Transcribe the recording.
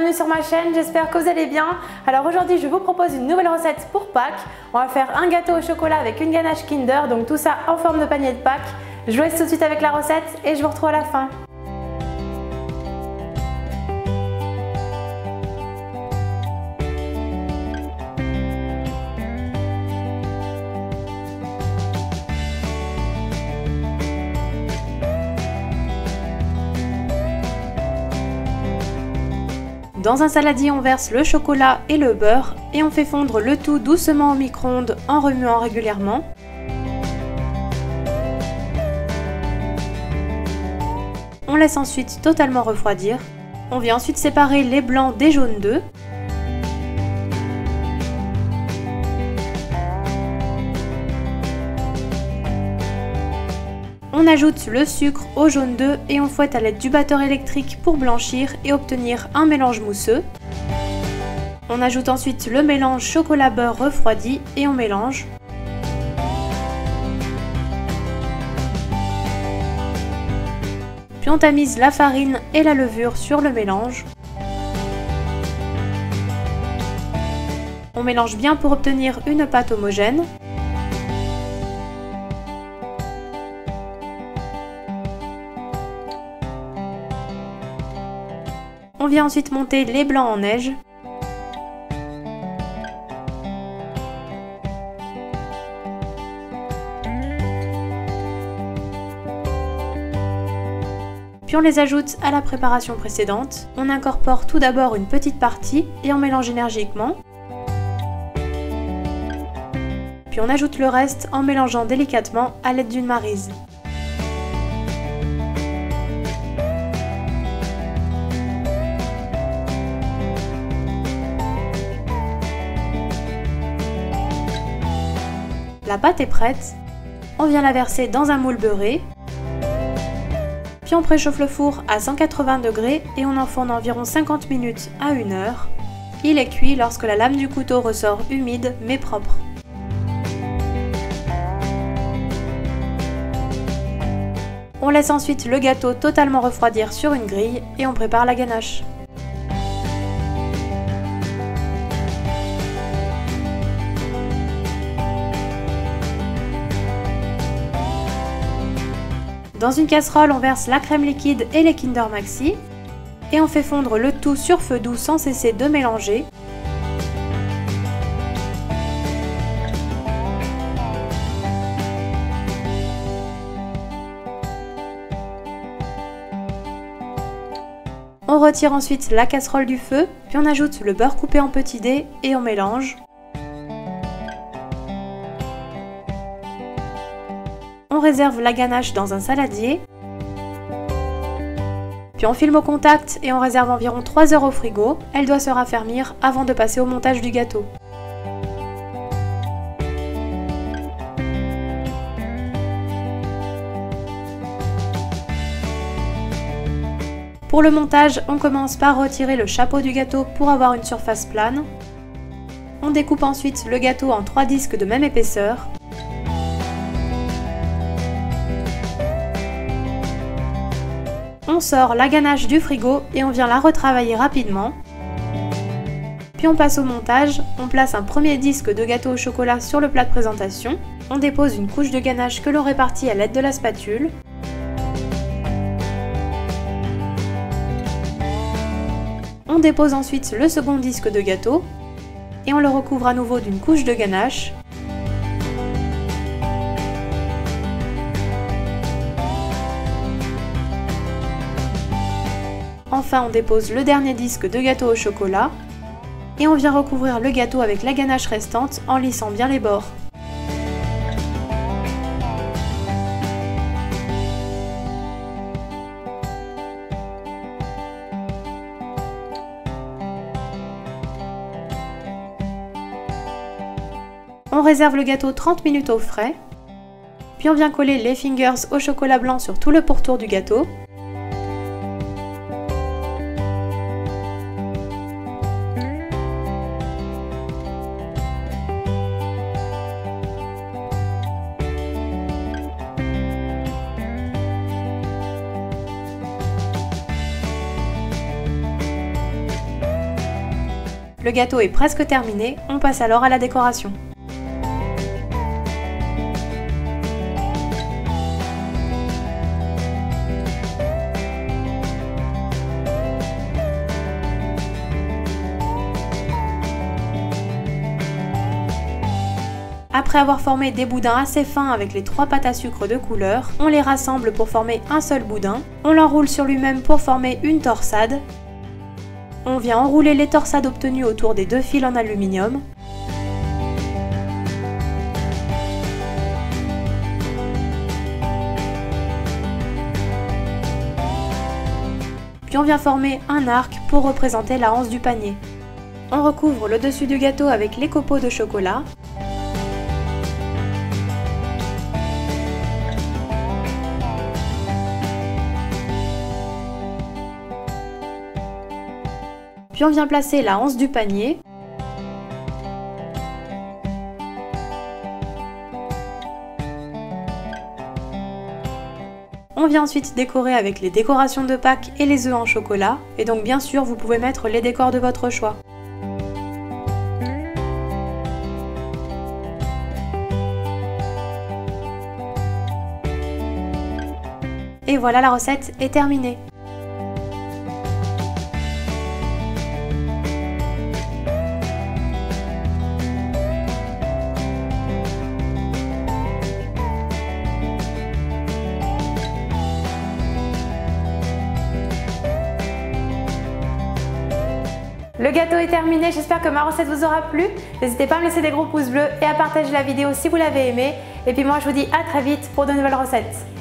bienvenue sur ma chaîne, j'espère que vous allez bien. Alors aujourd'hui je vous propose une nouvelle recette pour Pâques. On va faire un gâteau au chocolat avec une ganache Kinder, donc tout ça en forme de panier de Pâques. Je vous laisse tout de suite avec la recette et je vous retrouve à la fin. Dans un saladier, on verse le chocolat et le beurre et on fait fondre le tout doucement au micro-ondes en remuant régulièrement. On laisse ensuite totalement refroidir. On vient ensuite séparer les blancs des jaunes d'œufs. On ajoute le sucre au jaune d'œuf et on fouette à l'aide du batteur électrique pour blanchir et obtenir un mélange mousseux. On ajoute ensuite le mélange chocolat-beurre refroidi et on mélange. Puis on tamise la farine et la levure sur le mélange. On mélange bien pour obtenir une pâte homogène. On vient ensuite monter les blancs en neige. Puis on les ajoute à la préparation précédente. On incorpore tout d'abord une petite partie et on mélange énergiquement. Puis on ajoute le reste en mélangeant délicatement à l'aide d'une maryse. La pâte est prête, on vient la verser dans un moule beurré, puis on préchauffe le four à 180 degrés et on enfourne environ 50 minutes à 1 heure. Il est cuit lorsque la lame du couteau ressort humide mais propre. On laisse ensuite le gâteau totalement refroidir sur une grille et on prépare la ganache. Dans une casserole, on verse la crème liquide et les Kinder Maxi et on fait fondre le tout sur feu doux sans cesser de mélanger. On retire ensuite la casserole du feu, puis on ajoute le beurre coupé en petits dés et on mélange. On réserve la ganache dans un saladier, puis on filme au contact et on réserve environ 3 heures au frigo. Elle doit se raffermir avant de passer au montage du gâteau. Pour le montage, on commence par retirer le chapeau du gâteau pour avoir une surface plane. On découpe ensuite le gâteau en 3 disques de même épaisseur. On sort la ganache du frigo et on vient la retravailler rapidement. Puis on passe au montage, on place un premier disque de gâteau au chocolat sur le plat de présentation. On dépose une couche de ganache que l'on répartit à l'aide de la spatule. On dépose ensuite le second disque de gâteau et on le recouvre à nouveau d'une couche de ganache. Enfin, on dépose le dernier disque de gâteau au chocolat et on vient recouvrir le gâteau avec la ganache restante en lissant bien les bords. On réserve le gâteau 30 minutes au frais, puis on vient coller les fingers au chocolat blanc sur tout le pourtour du gâteau. Le gâteau est presque terminé, on passe alors à la décoration. Après avoir formé des boudins assez fins avec les 3 pâtes à sucre de couleur, on les rassemble pour former un seul boudin. On l'enroule sur lui-même pour former une torsade. On vient enrouler les torsades obtenues autour des 2 fils en aluminium. Puis on vient former un arc pour représenter la anse du panier. On recouvre le dessus du gâteau avec les copeaux de chocolat. Puis on vient placer la anse du panier. On vient ensuite décorer avec les décorations de Pâques et les œufs en chocolat. Et donc bien sûr, vous pouvez mettre les décors de votre choix. Et voilà, la recette est terminée. Le gâteau est terminé, j'espère que ma recette vous aura plu. N'hésitez pas à me laisser des gros pouces bleus et à partager la vidéo si vous l'avez aimée. Et puis moi je vous dis à très vite pour de nouvelles recettes.